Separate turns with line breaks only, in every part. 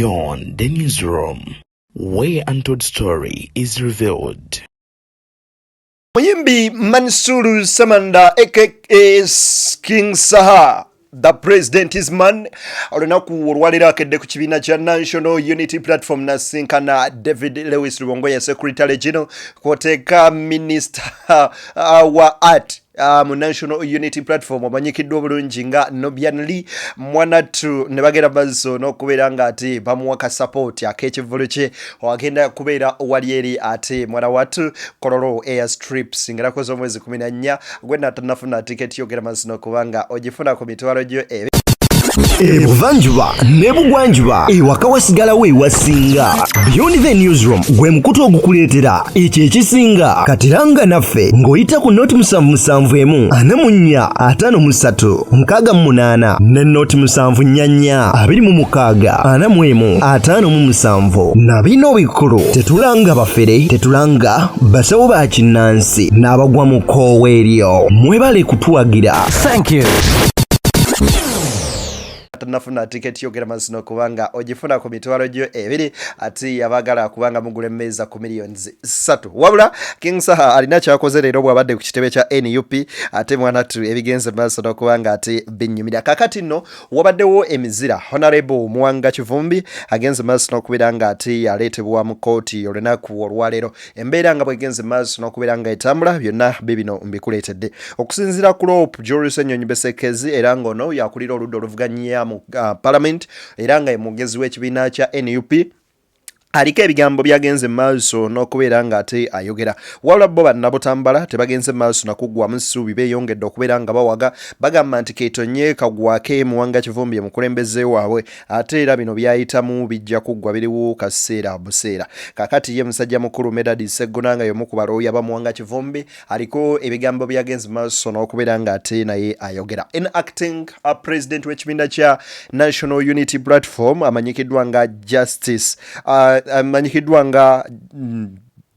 Beyond the newsroom, where untold story is revealed.
Muyimbi Mansuru Samanda aka King Saha, the president is man. Olunaku olwaliro akedde ku kibiina kya National Unity Platform nasinkana David Lewis Rubongoya Secretary General kwoteeka Minister wa Art mu National Unity Platform amanyikiddwa obulungi nga Nobian Lee Mwanatu ne bagenda bazzo n'okubeera nga ate bamuwaka support ak'ekivvulu kye wagenda kubeera wali eri ate mwana watu Kololo Airstrip singirako z'omwezi 14 gwena tanafuna tiketi yogera mazino kubanga ogifuna ku mitwalo gyo
Ebuvanjuba nebugwanjuba ewaka wasigala we wasinga. Beyond the newsroom gwe mukutu ogukuleetera ekyo ekisinga katiranga naffe ng'oyita ku noti 771 44 53 ne noti 744 26 45 na bino bikulu tetulanga bafere tetulanga basawo ba kinnansi n'abagwa mu koowe eryo mwebale kutuwagira. Thank you.
Nafuna tiketi yogera mazino kubanga ogifuna ku mitwalo gyo ebiri ati yabagala kubanga mugule meza ku millions 3 wabula King Saha alina kyakoze leero bwabadde ku kitebe kya NUP ate mwanatu ebigenze maso kubanga ati binyumira kakati no wabaddewo emizira Honorable Muwanga Kivumbi agenze maso nokubiranga ati yaleetebwa mu kooti olunaku olwaleero embeera nga bwegenze maso nokubiranga etambula byonna bibino mbikuleetedde okusinzira ku Rope Joris Nyonyi Besekezi era ngono yakulira oludda oluvuganya Parliament era nga emugezi w'ekibiina kya NUP aliko ebigambo byagenze maaso n'okubeera nga ate ayogera wabula bo bannabutambala tebagenze maaso nakugwamu ssuubi beeyongedde okubeera nga bawaga bagamba nti keetonye kagwake Muwanga Kivumbi omukulembeze waabwe ate era bino byayitamu bijja kuggwa biriwo kaseera buseera kakati ye musajja mukulu Medadi Seggonanga y'omu ku balooya ba Muwanga Kivumbi aliko ebigambo byagenze maaso n'okubeera nga ate naye ayogera. Acting president w'ekibiina kya National Unity Platform amanyikiddwa nga Justice amanyikiddwa nga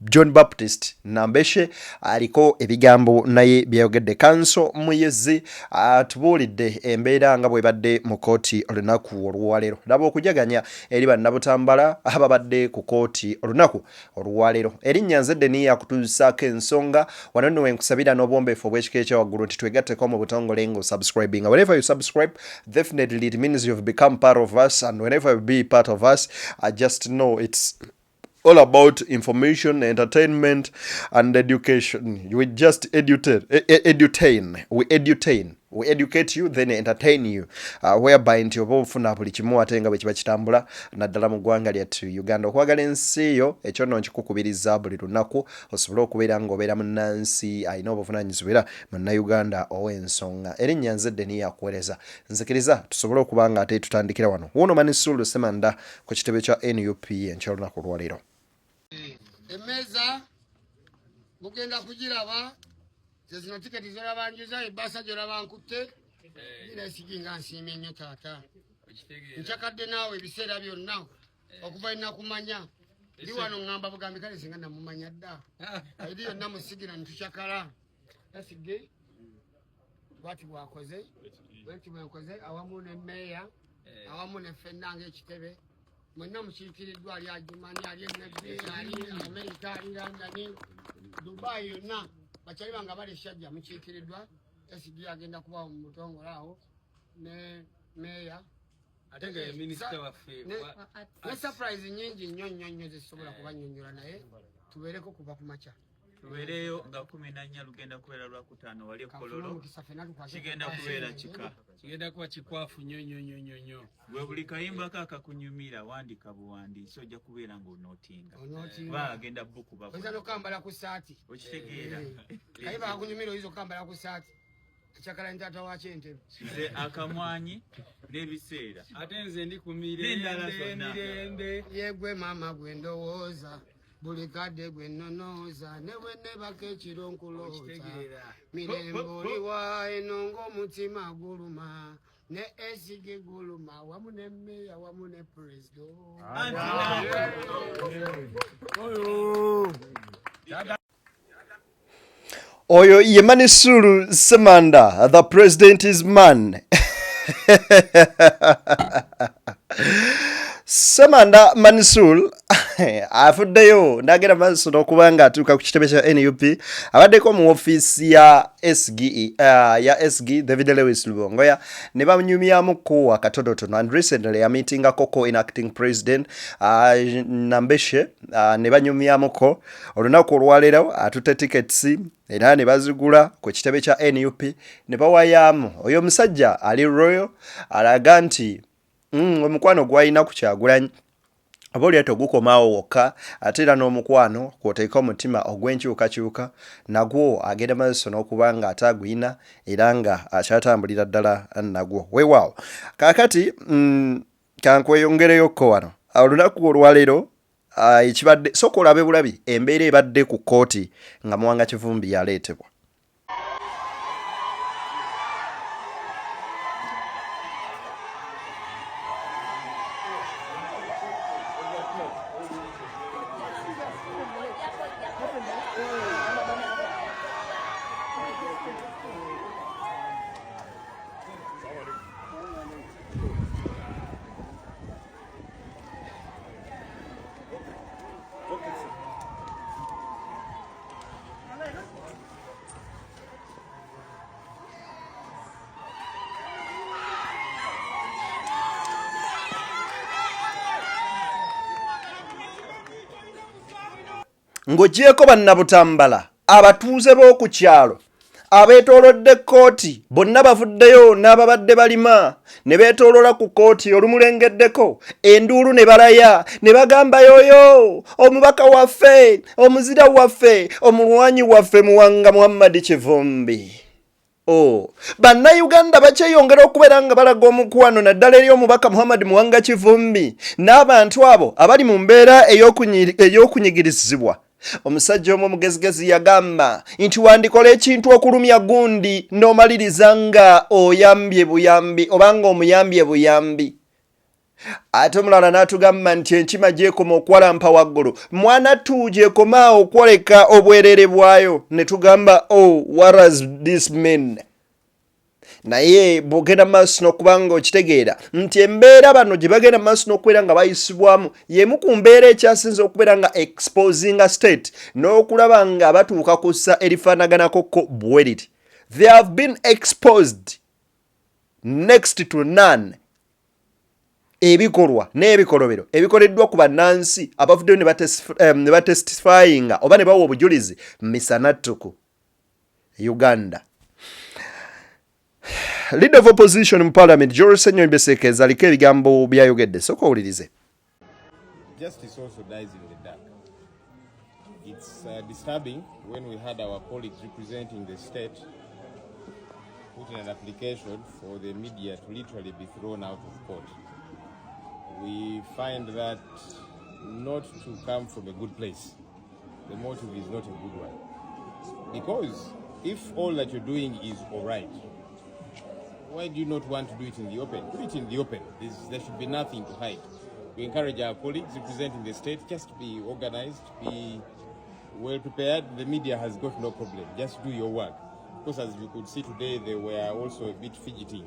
John Baptist Nambeshe aliko ebigambo naye byayogedde kanso muyezi atubuulidde embeera nga bwebadde mu kooti olunaku olwaleero laba okujaganya eri bannabutambala ababadde ku kooti olunaku olwaleero erinnya nzedde niyo yakutuusaako ensonga wano nno wenkusabira n'obwombeefu obw'ekika ekyawaggulu nti twegatteko mu butongole nga subscribing. Whenever you subscribe, definitely it means you've become part of us, and whenever you be part of us, I just know it's all about information, entertainment, and education. We just edutain. We educate you, then entertain you. Whereby nti oba ofuna buli kimu ate nga bwe kiba kitambula naddala mu ggwanga lyattu Uganda. Okwagala ensi yo ekyo nno nkikukubiriza buli lunaku osobole okubeera ng'obeera munnansi alina obuvunaanyizibwa era munnayuganda ow'ensonga. Erinnya nzedde niyo yakuweereza. Nzikiriza tusobole okuba nga ate tutandikira wano. Wuno Manisulu Semanda ku kitebe kya NUP eky'olunaku olwaleero.
Emeza mugenda kugiraba zino tiketi zolabanjuza ebasa gyolabankutte nesiginga nsiimye nnyo taata nkyakadde naawe ebiseera byonna okuva enakumanya ndi wano ŋŋamba bugambi kale singa namumanya dda eri yonna musigira nitukyakala esige bwati bwakoze bweti bwenkoze awamu ne meeya awamu ne ffennanga ekitebe mwenna mukiikiriddwa ali Agimani ali Enabbi ali Amerika ali London Dubai yonna bakyali banga bali shajja mukiikiriddwa esigi agenda kuba mu mutongole awo ne meeya ate nga minisita waffe ne surprise nyingi nnyo zisobola kubanyonyola naye tubeereko kuva ku makya
tubeereyo nga 14 lugenda kubeera lwakutaano wali Kololo kigenda kubeera kika kigenda kuba kikwafu nnyo bwe buli kayimba kakunyumira wandika buwandiisi ojja kubeera ng'onootinga ba agenda buku
oyinza n'okambala ku saati
okitegeera
kayimba kakunyumira oyinza okambala ku saati ekyakala ntaata wakyentebe
nze akamwanyi n'ebiseera
ate nze ndi ku mirembe yegwe maama gwe ndowooza buli kadde gwe nnonooza ne bwe nebaka ekiro nkulooza mirembe oliwa eno ng'omutima guluma ne esige guluma wamu ne meeya wamu ne president
oyo ye Manisulu Semanda, the president is man. Samanda Mansour afuddeyo n'agenda maaso n'okuba ng'atuuka ku kitebe kya NUP abaddeko mu ofiisi ya SG David Lewis Lubongoya ne banyumyamuko akatonotono, and recently yamitingako ko inacting president Nambeshe ne banyumyamuko olunaku olwaleero atutte tickets era ne bazigula ku kitebe kya NUP ne bawayaamu. Oyo omusajja ali royal alaga nti omukwano gwalina ku Kyagulanyi aboli ato gukomaawo wokka ate era n'omukwano kwoteeka omutima ogw'enkyukakyuka nagwo agenda maaso n'okuba nga atagwina era nga akyatambulira ddala nagwo. Weewaawo kaakati kankweyongereyokko wano olunaku olwaleero ekibadde sooka olabe bulabi embeera ebadde ku kkooti nga Muwanga Kivumbi yaleetebwa. Ng'ogyeko bannabutambala abatuuze b'oku kyalo abeetoolodde kkooti bonna bavuddeyo n'ababadde balima ne beetoolola ku kkooti olumulengeddeko enduulu ne balaya ne bagamba yooyo omubaka waffe omuzira waffe omulwanyi waffe Muwanga Kivumbi. Bannayuganda bakyeyongera okubeera nga balaga omukwano naddala eri omubaka Muwanga Kivumbi n'abantu abo abali mu mbeera ey'okunyigirizibwa. Omusajja omu mugezigezi yagamba nti wandikola ekintu okulumya gundi n'omaliriza nga oyambye buyambi obanga omuyambye buyambi. Ate omulala n'atugamba nti enkima gyekoma okwalampa waggulu mwana gyekoma okwoleka obwerere bwayo ne tugamba what does this mean? Naye bw'ogenda maaso n'okuba nga okitegeera nti embeera bano gye bagenda maaso n'okubeera nga bayisibwamu y'emu ku mbeera ekyasinze okubeera nga exposing a state n'okulaba nga batuuka ku ssa erifaanaganako bwe riti. They have been exposed next to none. Ebikolwa n'ebikolobero ebikoleddwa ku bannansi abavuddeyo ne batestifyinga oba ne bawa obujulizi misanattuku Uganda. Leader of opposition in parliament George Senyo Besekeza aliko ebigambo byayogedde sooka owulirize.
Justice also dies in the dark. It's disturbing when we had our colleagues representing the state put in an application for the media to literally be thrown out of court. We find that not to come from a good place. The motive is not a good one. Because if all that you're doing is all right, why do you not want to do it in the open? Put it in the open. There should be nothing to hide. We encourage our colleagues representing the state just to be organized, be well prepared. The media has got no problem. Just do your work. Of course, as we could see today, they were also a bit fidgeting.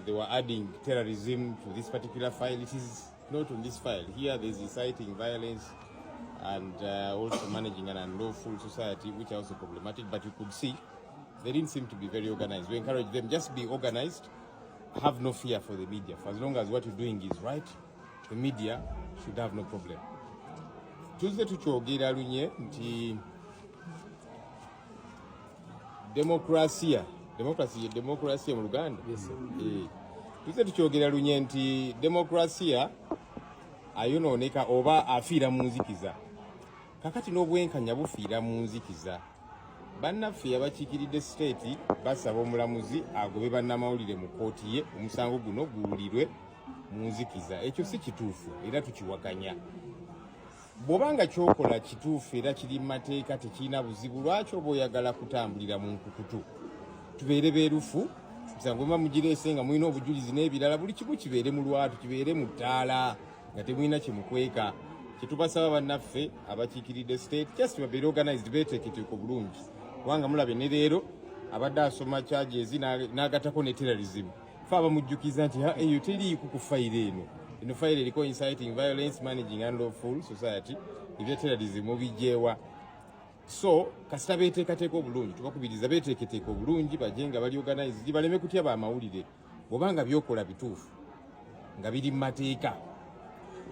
They were adding terrorism to this particular file. It is not on this file. Here there's inciting violence and also managing an unlawful society, which are also problematic. But you could see they didn't seem to be very organized. We encourage them just be organized, have no fear for the media. For as long as what you're doing is right, the media should have no problem. Tuze tukyogera lunye nti demokrasia mu Luganda. Tuze tukyogera lunye nti demokrasia ayonooneka oba afiira mu nzikiza. Kakati n'obwenkanya bufiira mu nzikiza. Bannaffe abakiikiridde state basaba omulamuzi agobe bannamawulire mu kkooti ye omusango guno guwulirwe mu nzikiza. Ekyo si kituufu era tukiwakanya. Bw'obanga kyokola kituufu era kiri mu mateeka tekirina buzibu, lwaki oba oyagala kutambulira mu nkukutu? Tubeere beerufu, musango mba mugireese nga mulina obujulizi n'ebirala, buli kimu kibeere mu lwatu, kibeere mu ttaala nga temulina kye mukweka. Kyetubasaba bannaffe abakiikiridde state just babeere organized, beeteeketeeko bulungi. Kubanga mulabe ne leero abadde asoma charges n'agatako ne terrorism. Fe abamujjukiza nti eyo teriiku ku fayiro eno. ino file eriko inciting violence, managing unlawful society, ebya terrorism mubijewa. So kasita beteekateeka obulungi tubakubiriza beteeketeeka obulungi bajenga bali organize baleme kutya bamawulire bwobanga byokola bituufu nga biri mu mateeka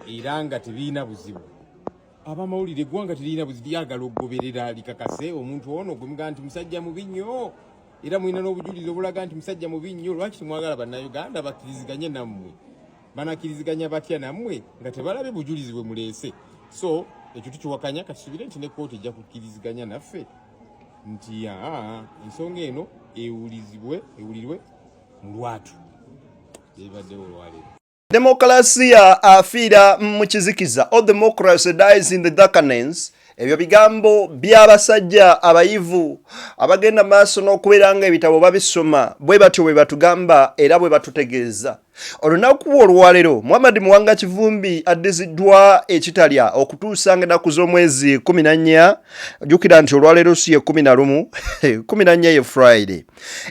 era nga tebiina buzibu. Abamawulire eggwanga terina buzibu lyagala okugoberera likakase omuntu ono gwemugaa nti musajja mubi nnyo era mulina n'obujulizi obulaga nti musajja mubi nnyo. Lwaki temwagala bannayuganda bakkiriziganye nammwe? Banakkiriziganya batya nammwe nga tebalabe bujulizi bwe muleese? So ekyo tukiwakanya katusubire nti ne kkooti ejja kukkiriziganya naffe nti ensonga eno ewulirwe mu lwatu. Ebaddewo olwaleero.
Demokrasia afiira mu kizikiza. All democracy dies in the darkness. Ebyo bigambo by'abasajja abayivu abagenda maaso n'okubeera nga ebitabo babisoma bwe batyo bwe batugamba era bwe batutegeeza. Olunaku olwaleero Muwanga Kivumbi addiziddwa ekitalya okutuusa ng'ennaku z'omwezi 14. Jjukira nti olwaleero si ye 11 14 ye Friday.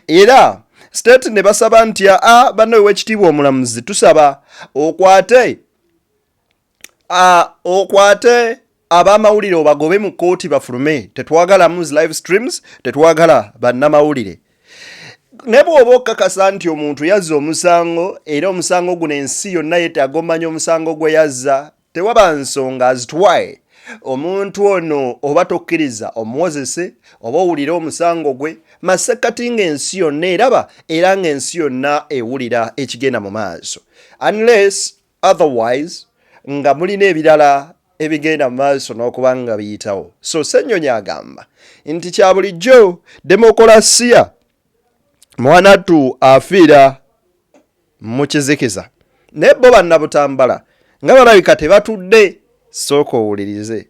Era state ne basaba nti banno w'ekitiibwa omulamuzi tusaba okwate abamawulire obagobe mu kkooti bafulume. Tetwagala news live streams, tetwagala bannamawulire. Ne bw'oba okkakasa nti omuntu yazza omusango era omusango guno ensi yonna yeetaaga omanya omusango gwe yazza, tewaba nsonga azitwaye omuntu ono oba tokkiriza omuwozese oba owulira omusango gwe masekati ng'ensi yonna eraba era ng'ensi yonna ewulira ekigenda mu maaso, unless otherwise nga mulina ebirala ebigenda mu maaso n'okuba nga biyitawo. So Ssennyonyi agamba nti kya bulijjo demokolasiya mwanatu afiira mu kizikiza. Naye bo bannabutambala nga balabika tebatudde. Sooka owulirize.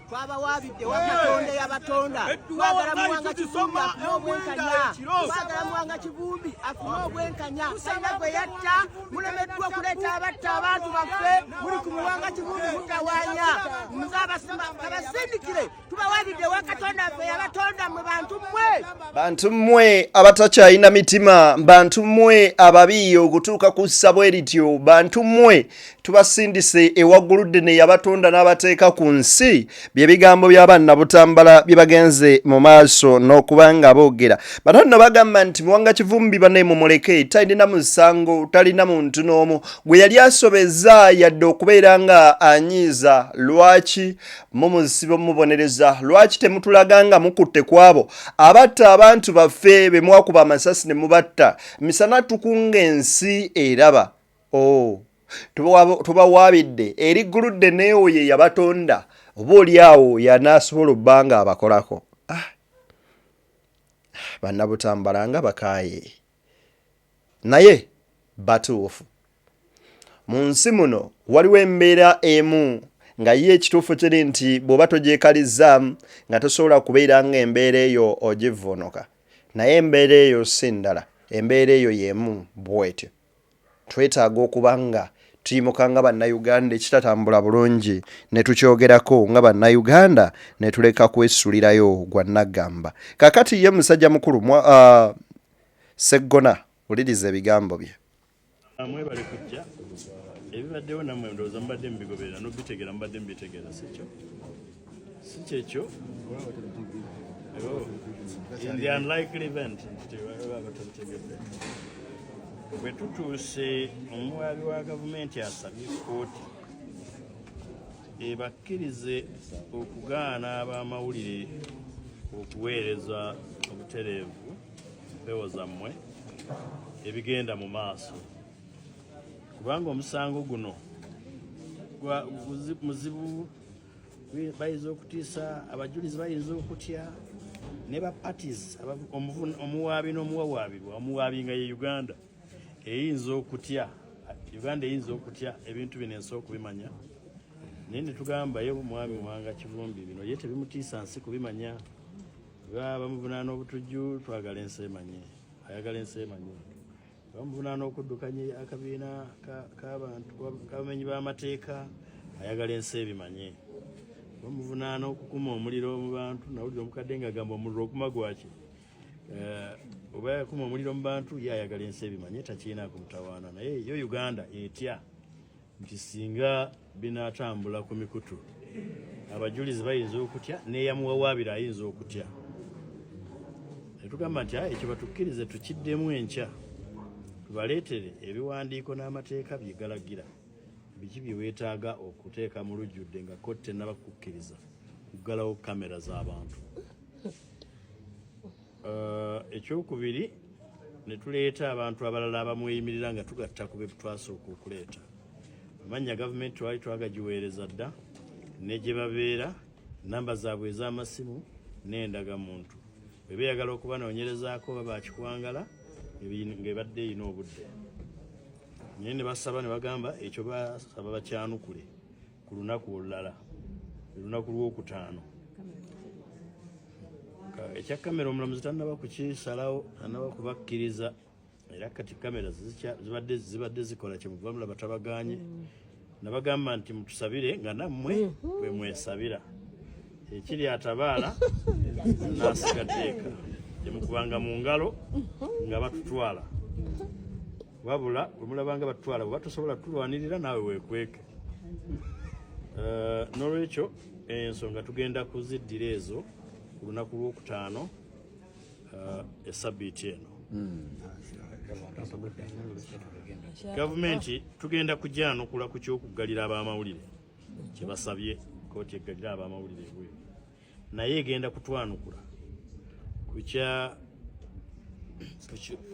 Twaba wabidde wakatonda yabatonda twagala Muwanga Kivumbi afune obwenkanya twagala Muwanga Kivumbi afune obwenkanya sayina gwe yatta mulemeddwa okuleeta abatta abantu baffe muli ku Muwanga Kivumbi mutawaanya abasindikire tubawabidde wakatonda affe yabatonda mwe bantu
mmwe abatakyalina mitima, bantu mmwe ababi okutuuka ku ssabwe erityo, bantu mmwe tubasindise ewagguludde ne yabatonda n'abateeka ku nsi. Bye bigambo by'abannabutambala bye bagenze mu maaso n'okubanga boogera. Bano nno bagamba nti Muwanga Kivumbi banne mumuleke, talina musango, talina muntu n'omu gwe yali asobeza yadde okubeera nga anyiiza. Lwaki mumusibo mubonereza? Lwaki temutulaga nga mukutte kwabo abatta abantu baffe be mwakuba amasasi ne mubatta? Misana tukunga ensi eraba. Tubawabidde erigguludde neewo ye yabatonda oba oli awo yanaasobola obbanga abakolako. Bannabutambala nga bakaaye naye batuufu. Mu nsi muno waliwo embeera emu nga ye ekituufu kiri nti bw'oba togyekalizaamu nga tosobola kubeera nga embeera eyo ogivuunuka, naye embeera eyo si ndala, embeera eyo y'emu bw'etyo. Twetaaga okuba nga tuyimuka nga bannayuganda ekitatambula bulungi ne tukyogerako nga bannayuganda ne tuleka kwesulirayo gwa naggamba. Kakati ye musajja mukulu Seggona, wuliriza ebigambo bye.
Mwebale kujja ebibaddewo nammwe ndowooza mubadde mubigoberera n'obitegeera mubadde mubitegeera si kyekyo in the unlikely event bwe tutuuse omuwaabi wa gavumenti asabye kkooti ebakkirize okugaana ab'amawulire okuweereza obutereevu mpewo zammwe ebigenda mu maaso, kubanga omusango guno muzibu, bayinza okutiisa, abajulizi bayinza okutya, ne ba parties omuwaabi n'omuwawaabirwa omuwaabi nga ye Uganda eyinza okutya ebintu bino ensi okubimanya naye ne tugambayo omwami Muwanga Kivumbi bino ye tebimutiisa nsi kubimanya bamuvunaana obutujju twagala ensi emanye ayagala ensi emanye bamuvunaana okuddukanya akabiina k'abantu k'abamenyi b'amateeka ayagala ensi ebimanye bamuvunaana okukuma omuliro mu bantu nawulira omukadde nga gamba omuliro okuma gwaki oba yakuma omuliro mu bantu ye ayagala ensi ebimanye takiina kumutawaana naye yo Uganda etya nti singa binaatambula ku mikutu abajulizi bayinza okutya n'eyamuwawaabira ayinza okutya netugamba nti ekyo batukkirize tukiddemu enkya tubaleetere ebiwandiiko n'amateeka byegalagira biki bye weetaaga okuteeka mu lujjudde nga kotte n'abakukkiriza kuggalawo kamera z'abantu ekyokubiri ne tuleeta abantu abalala abamweyimirira nga tugatta ku be twasooka okuleeta amannya gavumenti twali twagagiweereza dda ne gye babeera namba zaabwe ez'amasimu n'endagamuntu bwe beeyagala okubanoonyerezaako oba bakikwangala ng'ebadde erina obudde naye ne basaba ne bagamba ekyo basaba bakyanukule ku lunaku olulala olunaku lw'okutaano ekya kamera omulamuzi tannaba kukisalawo tannaba kubakkiriza era kati kamera zibadde zikola kyemuva mulaba tabaganye nabagamba nti mutusabire nga nammwe bwe mwesabira ekiri atabaala n'asigaddeeka gyemukubanga mu ngalo nga batutwala wabula bwe mulabanga batutwala bwe batusobola tulwanirira naawe weekweke n'olwekyo ensonga tugenda kuziddira ezo ku lunaku lw'okutaano esabbiiti eno gavumenti tugenda kujjanukula ku ky'okuggalira ab'amawulire kye basabye kooti eggalira ab'amawulire ebweru naye egenda kutwanukula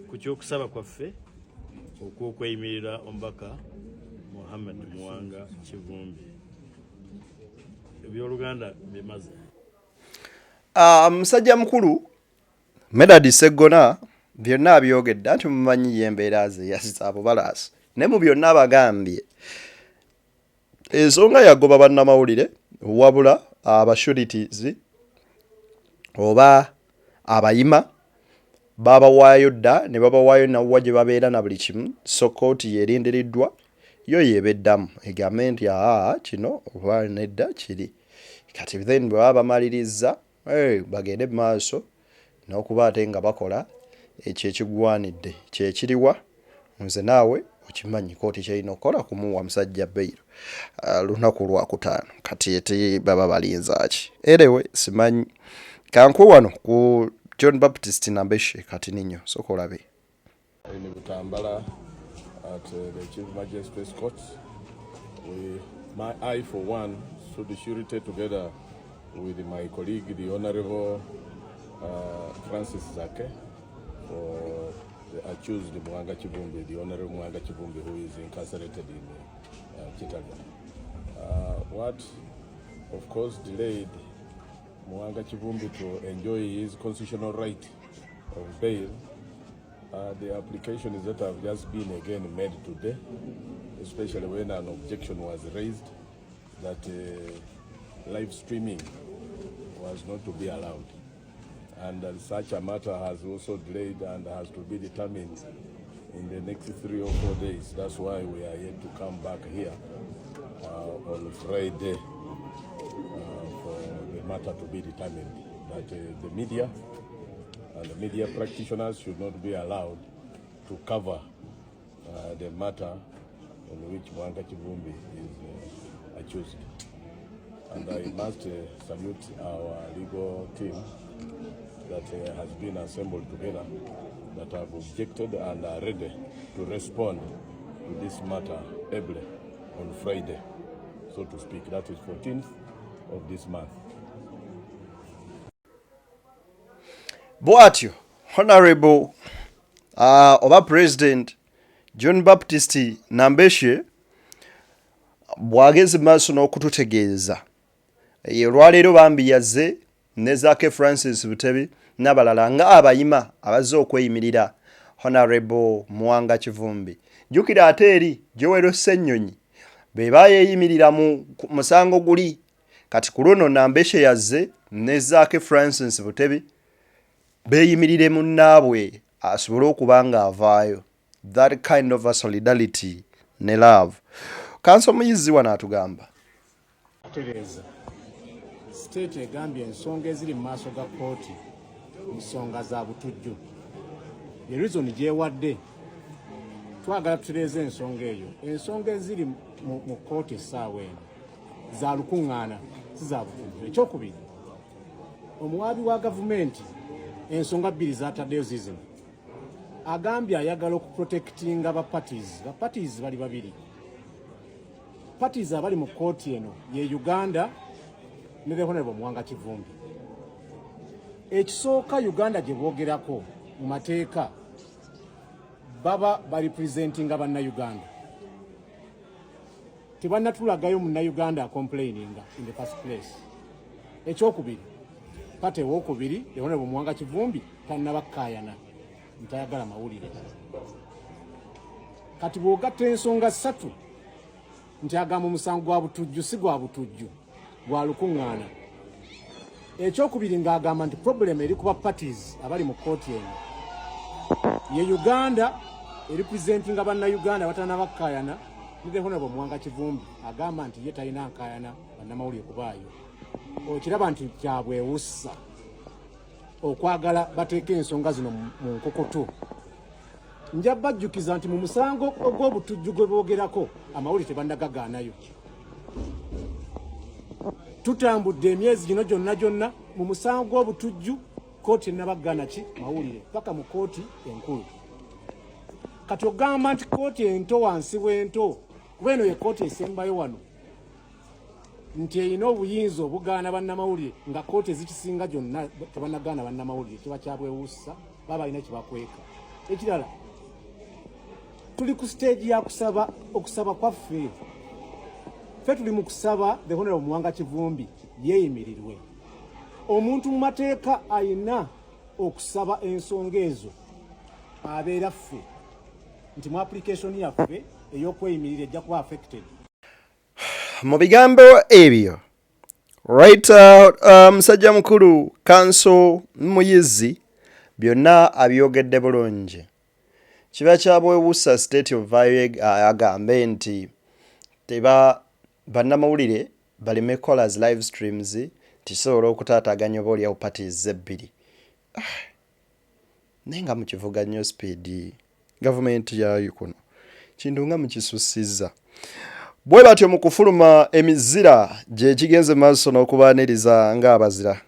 ku ky'okusaba kwaffe okw'okweyimirira omubaka Muhammad Muwanga Kivumbi ebyoluganda bimaze
musajja mukulu Medadi Seggona byonna abyogedde nti mumanyi y'embeera ze yasiza abo balaasi ne mu byonna abagambye ensonga yagoba bannamawulire wabula abashuritizi oba abayima babawaayo dda ne babawaayo nawwa gye babeera na buli kimu so kooti yerindiriddwa yo yebeddamu egambe nti kino oba nedda kiri kati then bwe baba bamaliriza bagende mu maaso n'okuba ate nga bakola ekyo ekigwanidde kyekiriwa nze naawe okimanyi kooti kyerina okukola kumuwa musajja bbeiro lunaku lwakutaano kati ete baba balinzaaki erewe simanyi kankwe wano ku John Baptist Nambeshe kati ninyo soko olabe
in Butambala at the Chief Magistrate's Court. My eye for one stood the surety together with my colleague, the Honorable Francis Zake, for the accused Muwanga Kivumbi, the Honorable Muwanga Kivumbi, who is incarcerated in Chitaga. What, of course, delayed Muwanga Kivumbi to enjoy his constitutional right of bail. The applications that have just been again made today, especially when an objection was raised that live streaming was not to be allowed. And such a matter has also delayed and has to be determined in the next 3 or 4 days. That's why we are yet to come back here on Friday for the matter to be determined. That the media and the media practitioners should not be allowed to cover the matter on which Muwanga Kivumbi is accused. And I must salute our legal team that has been assembled together, that have objected and are ready to respond to this matter ably on Friday, so to speak. That is 14th of this month.
Bwatyo, Honorable Oba President John Baptist Nambeshe bwageze maaso n'okututegeeza olwaleero bambi yazze ne Zaake Francis Butebi n'abalala nga abayima abazze okweyimirira Honorable Muwanga Kivumbi. Jjukira ate eri Joel Ssennyonyi be bayeeyimirira mu musango guli kati ku luno Nambeshe yazze ne Zaake Francis Butebi beeyimirire munnaabwe asobole okuba nga avaayo. That kind of a solidarity ne love. Kanso Muyizi wano atugamba.
Tereza state egambye ensonga eziri mu maaso ga kooti nsonga za butujju. The reason gyewadde twagala tutereeza ensonga eyo. Ensonga eziri mu kooti essaawa eno za lukuŋŋaana si za butujju. Ekyokubiri, omuwaabi wa gavumenti ensonga bbiri zataddeyo zizino. Agambye ayagala okuprotectinga ba parties bali babiri. Parties abali mu kooti eno ye Uganda ne the Honorable Muwanga Kivumbi. Ekisooka Uganda gye boogerako mu mateeka baba barepresentinga banna-Uganda. Tebannatulagayo munna-Uganda complaininga in the first place. Ekyokubiri, pate wookubiri the Honorable Muwanga Kivumbi tannabakkaayana ntayagala mawulire. Kati bw'ogatta ensonga ssatu nti agamba omusango gwa butujju si gwa butujju gwa lukuŋŋaana. Ekyokubiri ng'agamba nti problem eri kuba parties abali mu kooti eno ye Uganda erepresentinga banna-Uganda batanabakkaayana ne the Honorable Muwanga Kivumbi agamba nti ye talina nkaayana bannamawulire kubaayo. Okiraba nti kyabwewussa okwagala bateeka ensonga zino mu nkokoto. Nja bajjukiza nti mu musango ogw'obutujju gwe boogerako amawulire tebannagagaanayo. Tutambudde emyezi gino gyonna mu musango gw'obutujju kooti ennabaggaana ki mawulire paka mu kooti enkulu. Kati ogamba nti kooti ento wansi bw'ento kuba eno ye kooti esembayo wano nti erina obuyinza obugaana bannamawulire nga kooti ezikisinga gyonna tebannagaana bannamawulire kiba kyabwewussa baba balina kibakweka. Ekirala tuli ku stage ya okusaba kwaffe. Ffe tuli mu kusaba the Honorable Muwanga Kivumbi yeeyimirirwe. Omuntu mu mateeka ayina okusaba ensonga ezo abeera ffe nti mu application yaffe ey'okweyimirira ejja kuba affected.
Mu bigambo ebyo right musajja mukulu Kanso Muyizi byonna abyogedde bulungi. Kiba kyabwewussa state of agambe nti teba bannamawulire baleme callers live streams tisobola okutaataganya oba olyawo parties ebbiri. Naye nga mukivuga nnyo speed gavumenti yayo kuno kintu nga mukisussizza. Bwe batyo mu kufuluma emizira gye kigenze maaso n'okubaaniriza ng'abazira.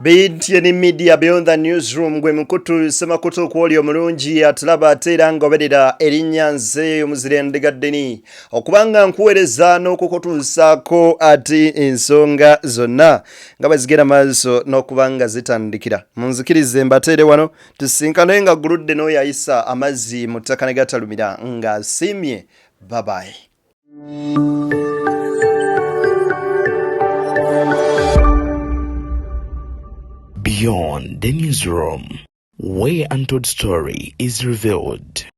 BTN Media Beyond the Newsroom gwe mukutu semakutu kwoli omulungi atulaba atera ngoberera erinnya nze omuzirende Deni okubanga nkuweereza n'okukutuusaako ati ensonga zonna nga bwezigenda maaso n'okubanga zitandikira. Munzikirize mbateere wano tusinkane nga guludde n'oyayisa amazzi mu ttaka ne gatalumira ng'asiimye. Bye bye.
Beyond the newsroom, where untold story is revealed.